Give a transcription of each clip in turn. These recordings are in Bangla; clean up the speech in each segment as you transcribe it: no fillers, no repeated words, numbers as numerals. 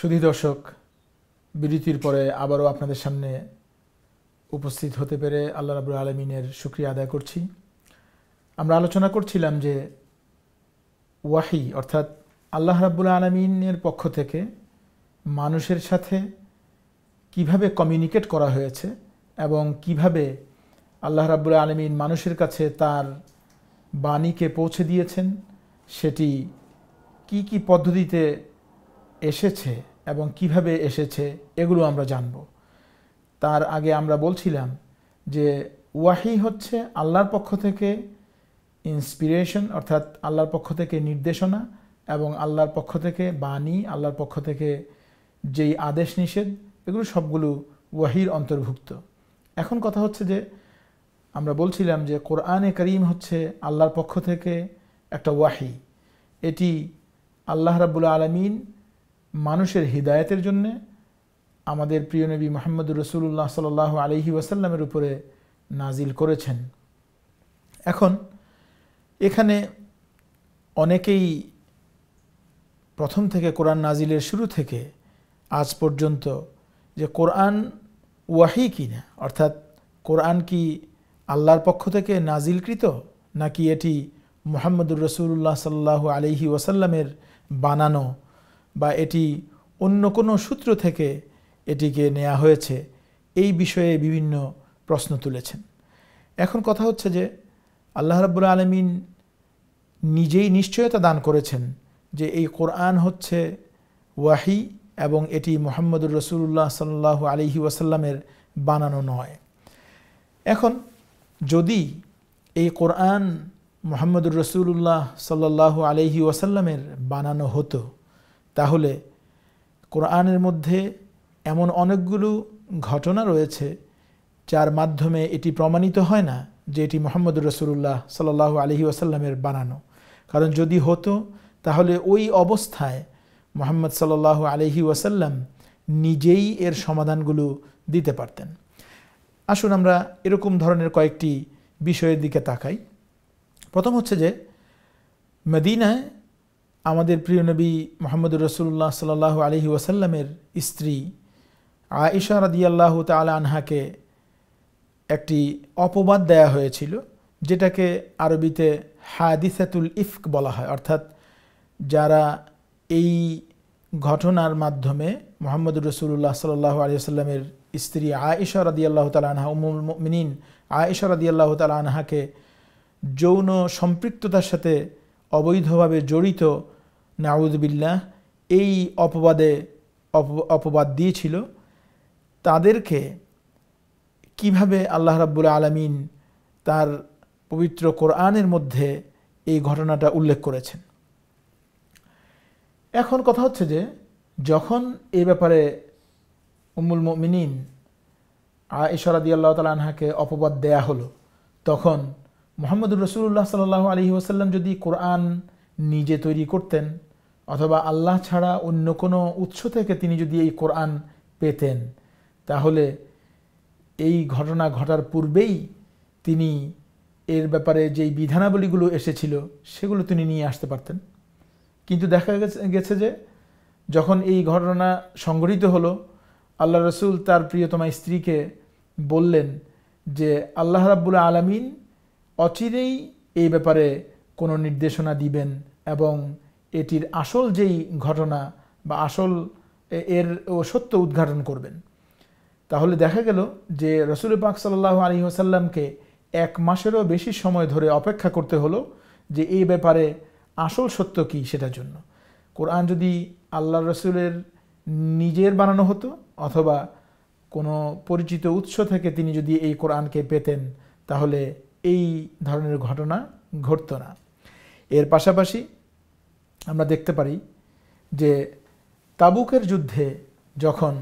সুধী দর্শক, বিরতির পরে আবারও আপনাদের সামনে উপস্থিত হতে পেরে আল্লাহ রাব্বুল আলামিনের শুকরিয়া আদায় করছি। আমরা আলোচনা করছিলাম যে ওয়াহি অর্থাৎ আল্লাহ রাব্বুল আলামিনের পক্ষ থেকে মানুষের সাথে কিভাবে কমিউনিকেট করা হয়েছে এবং কিভাবে আল্লাহ রাব্বুল আলামিন মানুষের কাছে তার বাণীকে পৌঁছে দিয়েছেন, সেটি কি কি পদ্ধতিতে এসেছে এবং কিভাবে এসেছে এগুলো আমরা জানব। তার আগে আমরা বলছিলাম যে ওয়াহি হচ্ছে আল্লাহর পক্ষ থেকে ইন্সপিরেশন অর্থাৎ আল্লাহর পক্ষ থেকে নির্দেশনা এবং আল্লাহর পক্ষ থেকে বাণী, আল্লাহর পক্ষ থেকে যেই আদেশ নিষেধ, এগুলো সবগুলো ওয়াহির অন্তর্ভুক্ত। এখন কথা হচ্ছে যে আমরা বলছিলাম যে কোরআনে কারীম হচ্ছে আল্লাহর পক্ষ থেকে একটা ওয়াহি। এটি আল্লাহ রাব্বুল আলামিন মানুষের হিদায়াতের জন্যে আমাদের প্রিয় নবী মুহাম্মদুর রাসূলুল্লাহ সাল্লাল্লাহু আলাইহি ওয়াসাল্লামের উপরে নাজিল করেছেন। এখন এখানে অনেকেই প্রথম থেকে কোরআন নাজিলের শুরু থেকে আজ পর্যন্ত যে কোরআন ওয়াহি কিনা, অর্থাৎ কোরআন কি আল্লাহর পক্ষ থেকে নাজিলকৃত নাকি এটি মুহাম্মদুর রাসূলুল্লাহ সাল্লাল্লাহু আলাইহি ওয়াসাল্লামের বানানো বা এটি অন্য কোনো সূত্র থেকে এটিকে নেওয়া হয়েছে, এই বিষয়ে বিভিন্ন প্রশ্ন তুলেছেন। এখন কথা হচ্ছে যে আল্লাহ রাব্বুল আলামিন নিজেই নিশ্চয়তা দান করেছেন যে এই কোরআন হচ্ছে ওয়াহি এবং এটি মুহাম্মদুর রাসূলুল্লাহ সাল্লাল্লাহু আলাইহি ওয়াসাল্লামের বানানো নয়। এখন যদি এই কোরআন মুহাম্মদুর রাসূলুল্লাহ সাল্লাল্লাহু আলাইহি ওয়াসাল্লামের বানানো হতো, তাহলে কোরআনের মধ্যে এমন অনেকগুলো ঘটনা রয়েছে যার মাধ্যমে এটি প্রমাণিত হয় না যে এটি মুহাম্মদুর রাসূলুল্লাহ সাল্লাল্লাহু আলাইহি ওয়াসাল্লামের বানানো। কারণ যদি হতো তাহলে ওই অবস্থায় মুহাম্মদ সাল্লাল্লাহু আলাইহি ওয়াসাল্লাম নিজেই এর সমাধানগুলো দিতে পারতেন। আসুন আমরা এরকম ধরনের কয়েকটি বিষয়ের দিকে তাকাই। প্রথম হচ্ছে যে মদিনায় আমাদের প্রিয় নবী মুহাম্মদুর রাসূলুল্লাহ সাল্লাল্লাহু আলাইহি ওয়াসাল্লামের স্ত্রী আয়েশা রাদিয়াল্লাহু তাআলা আনহাকে একটি অপবাদ দেয়া হয়েছিল, যেটাকে আরবিতে হাদিসাতুল ইফক বলা হয়। অর্থাৎ যারা এই ঘটনার মাধ্যমে মুহাম্মদুর রাসূলুল্লাহ সাল্লাল্লাহু আলাইহি ওয়াসাল্লামের স্ত্রী আয়েশা রাদিয়াল্লাহু তাআলা আনহা, উম্মুল মুমিনিন আয়েশা রাদিয়াল্লাহু তাআলা আনহাকে যৌন সম্পৃক্ততার সাথে অবৈধভাবে জড়িত, নাউযুবিল্লাহ, এই অপবাদ দিয়েছিল, তাদেরকে কিভাবে আল্লাহ রাব্বুল আলামিন তার পবিত্র কোরআনের মধ্যে এই ঘটনাটা উল্লেখ করেছেন। এখন কথা হচ্ছে যে যখন এই ব্যাপারে উম্মুল মুমিনিন আয়েশা রাদিয়াল্লাহু তাআলা আনহাকে অপবাদ দেয়া হলো, তখন মুহাম্মদুর রাসূলুল্লাহ সাল্লাল্লাহু আলাইহি ওয়াসাল্লাম যদি কোরআন নিজে তৈরি করতেন অথবা আল্লাহ ছাড়া অন্য কোনো উৎস থেকে তিনি যদি এই কোরআন পেতেন, তাহলে এই ঘটনা ঘটার পূর্বেই তিনি এর ব্যাপারে যেই বিধানাবলীগুলো এসেছিল সেগুলো তিনি নিয়ে আসতে পারতেন। কিন্তু দেখা গেছে যে যখন এই ঘটনা সংঘটিত হলো, আল্লাহ রসুল তার প্রিয়তমা স্ত্রীকে বললেন যে আল্লাহ রাব্বুল আলামিন অচিরেই এই ব্যাপারে কোনো নির্দেশনা দিবেন এবং এটির আসল যেই ঘটনা বা আসল এর সত্য উদ্ঘাটন করবেন। তাহলে দেখা গেল যে রাসূল পাক সাল্লাল্লাহু আলাইহি ওয়াসাল্লামকে 1 মাসেরও বেশি সময় ধরে অপেক্ষা করতে হলো যে এই ব্যাপারে আসল সত্য কী সেটার জন্য। কোরআন যদি আল্লাহ রসুলের নিজের বানানো হতো অথবা কোনো পরিচিত উৎস থেকে তিনি যদি এই কোরআনকে পেতেন, তাহলে এই ধরনের ঘটনা ঘটত না। এর পাশাপাশি আমরা দেখতে পারি যে তাবুকের যুদ্ধে যখন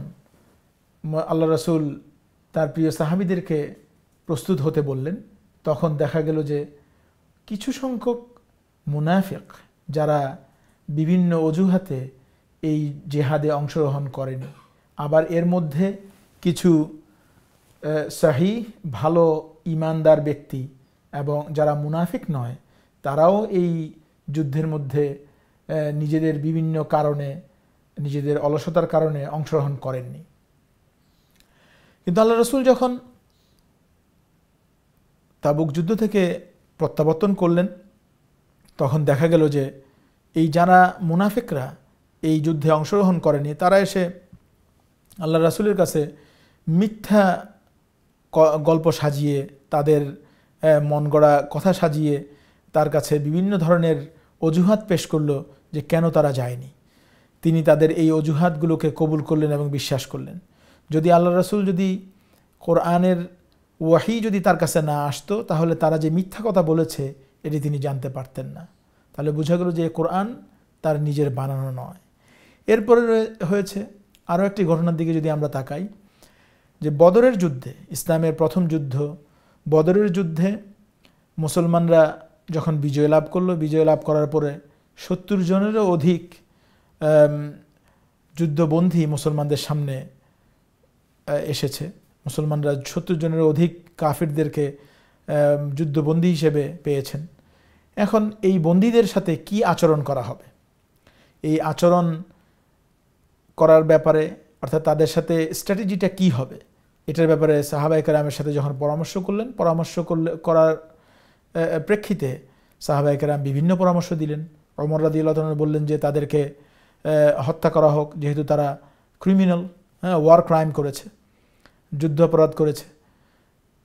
আল্লাহ রসুল তার প্রিয় সাহাবীদেরকে প্রস্তুত হতে বললেন, তখন দেখা গেল যে কিছু সংখ্যক মুনাফিক যারা বিভিন্ন অজুহাতে এই জেহাদে অংশগ্রহণ করেনি, আবার এর মধ্যে কিছু সহিহ ভালো ঈমানদার ব্যক্তি এবং যারা মুনাফিক নয়, তারাও এই যুদ্ধের মধ্যে নিজেদের বিভিন্ন কারণে নিজেদের অলসতার কারণে অংশগ্রহণ করেননি। কিন্তু আল্লাহ রসুল যখন তাবুক যুদ্ধ থেকে প্রত্যাবর্তন করলেন, তখন দেখা গেল যে এই যারা মুনাফিকরা এই যুদ্ধে অংশগ্রহণ করেনি, তারা এসে আল্লাহ রাসূলের কাছে মিথ্যা গল্প সাজিয়ে, তাদের মন গড়া কথা সাজিয়ে তার কাছে বিভিন্ন ধরনের অজুহাত পেশ করলো যে কেন তারা যায়নি। তিনি তাদের এই অজুহাতগুলোকে কবুল করলেন এবং বিশ্বাস করলেন। যদি আল্লাহ রাসূল যদি কোরআনের ওয়াহি যদি তার কাছে না আসতো, তাহলে তারা যে মিথ্যা কথা বলেছে এটি তিনি জানতে পারতেন না। তাহলে বোঝা গেল যে কোরআন তার নিজের বানানো নয়। এরপরে হয়েছে আরও একটি ঘটনার দিকে যদি আমরা তাকাই, যে বদরের যুদ্ধে, ইসলামের প্রথম যুদ্ধ বদরের যুদ্ধে মুসলমানরা যখন বিজয় লাভ করলো, বিজয় লাভ করার পরে 70 জনেরও অধিক যুদ্ধবন্দী মুসলমানদের সামনে এসেছে। মুসলমানরা 70 জনের অধিক কাফিরদেরকে যুদ্ধবন্দী হিসেবে পেয়েছেন। এখন এই বন্দীদের সাথে কি আচরণ করা হবে, এই আচরণ করার ব্যাপারে, অর্থাৎ তাদের সাথে স্ট্র্যাটেজিটা কি হবে, এটার ব্যাপারে সাহাবায়ে কেরামের সাথে যখন পরামর্শ করার প্রেক্ষিতে সাহাবায়ে কেরাম বিভিন্ন পরামর্শ দিলেন। ওমর রাদিয়াল্লাহু তাআলা বললেন যে তাদেরকে হত্যা করা হোক, যেহেতু তারা ক্রিমিনাল, ওয়ার ক্রাইম করেছে, যুদ্ধ অপরাধ করেছে,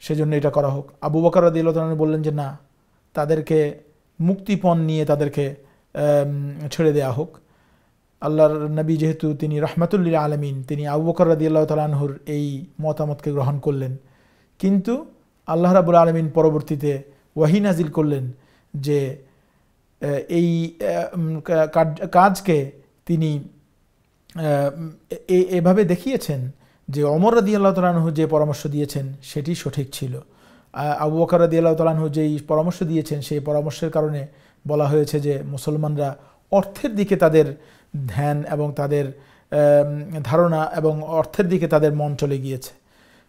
সেজন্য এটা করা হোক। আবু বকর রাদিয়াল্লাহু তাআলা বললেন যে না, তাদেরকে মুক্তিপণ নিয়ে তাদেরকে ছেড়ে দেয়া হোক। আল্লাহর নবী যেহেতু তিনি রাহমাতুল লিল আলামিন, তিনি আবু বকর রাদিয়াল্লাহু তাআলা আনহুর এই মতামতকে গ্রহণ করলেন। কিন্তু আল্লাহ রাব্বুল আলামিন পরবর্তীতে ওয়াহি নাজিল করলেন যে এই কাজকে তিনি এভাবে দেখিয়েছেন যে ওমর রাদিয়াল্লাহু তাআলা আনহু যে পরামর্শ দিয়েছেন সেটি সঠিক ছিল। আবু বকর রাদিয়াল্লাহু তাআলা আনহু যেই পরামর্শ দিয়েছেন সেই পরামর্শের কারণে বলা হয়েছে যে মুসলমানরা অর্থের দিকে তাদের ধ্যান এবং তাদের ধারণা এবং অর্থের দিকে তাদের মন চলে গিয়েছে।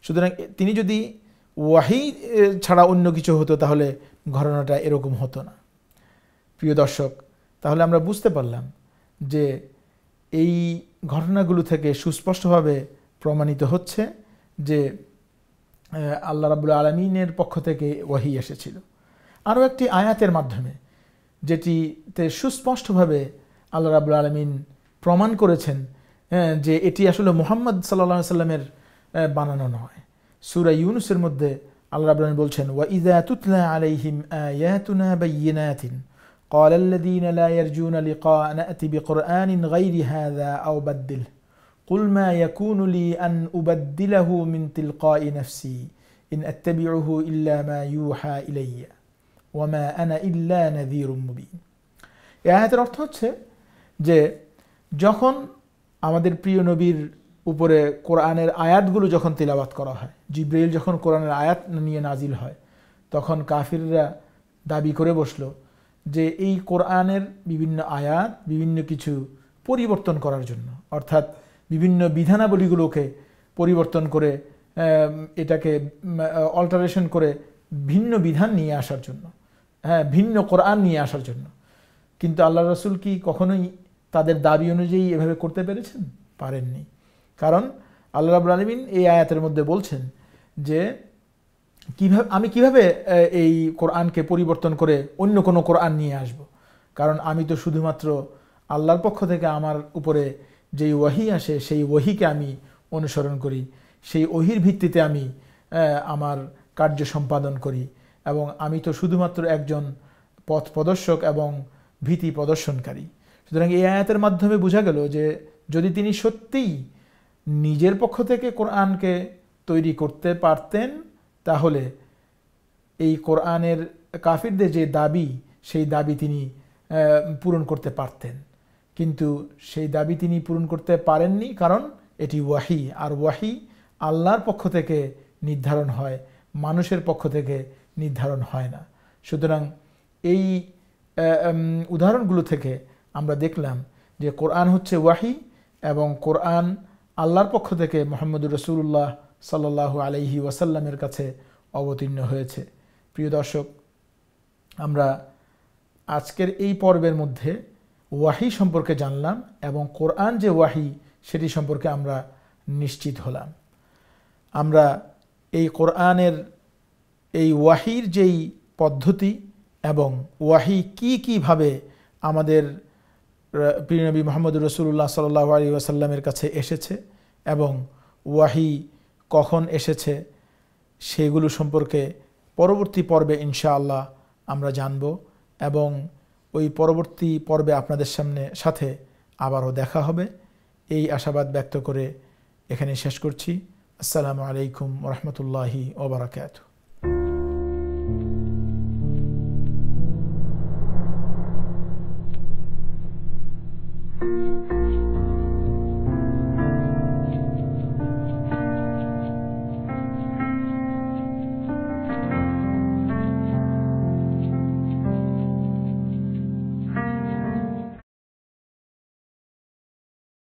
সুতরাং তিনি যদি ওয়াহি ছাড়া অন্য কিছু হতো তাহলে ঘটনাটা এরকম হতো না। প্রিয় দর্শক, তাহলে আমরা বুঝতে পারলাম যে এই ঘটনাগুলো থেকে সুস্পষ্টভাবে প্রমাণিত হচ্ছে যে আল্লাহ রাব্বুল আলামিনের পক্ষ থেকে ওয়াহি এসেছিল। আরও একটি আয়াতের মাধ্যমে যেটিতে সুস্পষ্টভাবে আল্লাহ রাব্বুল আলামিন প্রমাণ করেছেন যে এটি আসলে মুহাম্মদ সাল্লাল্লাহু আলাইহি সাল্লামের বানানো নয়। সূরা ইউনূসের মধ্যে আল্লাহ রাব্বুল আলামিন বলছেন, ওয়া ইযা তুতলা আলাইহিম আয়াতুনা বায়্যিনাতিন قال الذين لا يرجون لقاء نأتي بقرآن غير هذا أو بدله قل ما يكون لي أن أبدله من تلقاء نفسي إن أتبعه إلا ما يوحى إلي وما أنا إلا نذير مبين। এই আয়াতের অর্থ হচ্ছে যে যখন আমাদের প্রিয় নবীর উপরে কোরআনের আয়াতগুলো যখন তিলাওয়াত করা হয়, জিবরাইল যখন কোরআনের আয়াত নিয়ে নাজিল হয়, তখন কাফিররা দাবি করে বসলো যে এই কোরআনের বিভিন্ন আয়াত বিভিন্ন কিছু পরিবর্তন করার জন্য, অর্থাৎ বিভিন্ন বিধানাবলীগুলোকে পরিবর্তন করে এটাকে অল্টারেশন করে ভিন্ন বিধান নিয়ে আসার জন্য, ভিন্ন কোরআন নিয়ে আসার জন্য। কিন্তু আল্লাহ রাসূল কি কখনোই তাদের দাবি অনুযায়ী এভাবে করতে পেরেছেন? পারেননি। কারণ আল্লাহ রাব্বুল আলামিন এই আয়াতের মধ্যে বলছেন যে আমি কিভাবে এই কোরআনকে পরিবর্তন করে অন্য কোনো কোরআন নিয়ে আসব। কারণ আমি তো শুধুমাত্র আল্লাহর পক্ষ থেকে আমার উপরে যেই ওয়াহি আসে সেই ওয়াহিকে আমি অনুসরণ করি, সেই ওহির ভিত্তিতে আমি আমার কার্য সম্পাদন করি, এবং আমি তো শুধুমাত্র একজন পথ প্রদর্শক এবং ভীতি প্রদর্শনকারী। সুতরাং এই আয়াতের মাধ্যমে বোঝা গেল যে যদি তিনি সত্যিই নিজের পক্ষ থেকে কোরআনকে তৈরি করতে পারতেন, তাহলে এই কোরআনের কাফিরদের যে দাবি সেই দাবি তিনি পূরণ করতে পারতেন। কিন্তু সেই দাবি তিনি পূরণ করতে পারেননি, কারণ এটি ওয়াহি, আর ওয়াহি আল্লাহর পক্ষ থেকে নির্ধারণ হয়, মানুষের পক্ষ থেকে নির্ধারণ হয় না। সুতরাং এই উদাহরণগুলো থেকে আমরা দেখলাম যে কোরআন হচ্ছে ওয়াহি এবং কোরআন আল্লাহর পক্ষ থেকে মুহাম্মদুর রাসূলুল্লাহ সাল্লাল্লাহু আলাইহি ওয়াসাল্লামের কাছে অবতীর্ণ হয়েছে। প্রিয় দর্শক, আমরা আজকের এই পর্বের মধ্যে ওয়াহি সম্পর্কে জানলাম এবং কোরআন যে ওয়াহি সেটি সম্পর্কে আমরা নিশ্চিত হলাম। আমরা এই কোরআনের এই ওয়াহির যেই পদ্ধতি এবং ওয়াহি কীভাবে আমাদের প্রিয় নবী মুহাম্মদ রাসূলুল্লাহ সাল্লাল্লাহু আলাইহি ওয়াসাল্লামের কাছে এসেছে এবং ওয়াহি কখন এসেছে সেগুলো সম্পর্কে পরবর্তী পর্বে ইনশাআল্লাহ আমরা জানব এবং ওই পরবর্তী পর্বে আপনাদের সাথে আবারও দেখা হবে এই আশাবাদ ব্যক্ত করে এখানে শেষ করছি। আসসালামু আলাইকুম ওয়া রাহমাতুল্লাহি ওয়া বারাকাতুহু।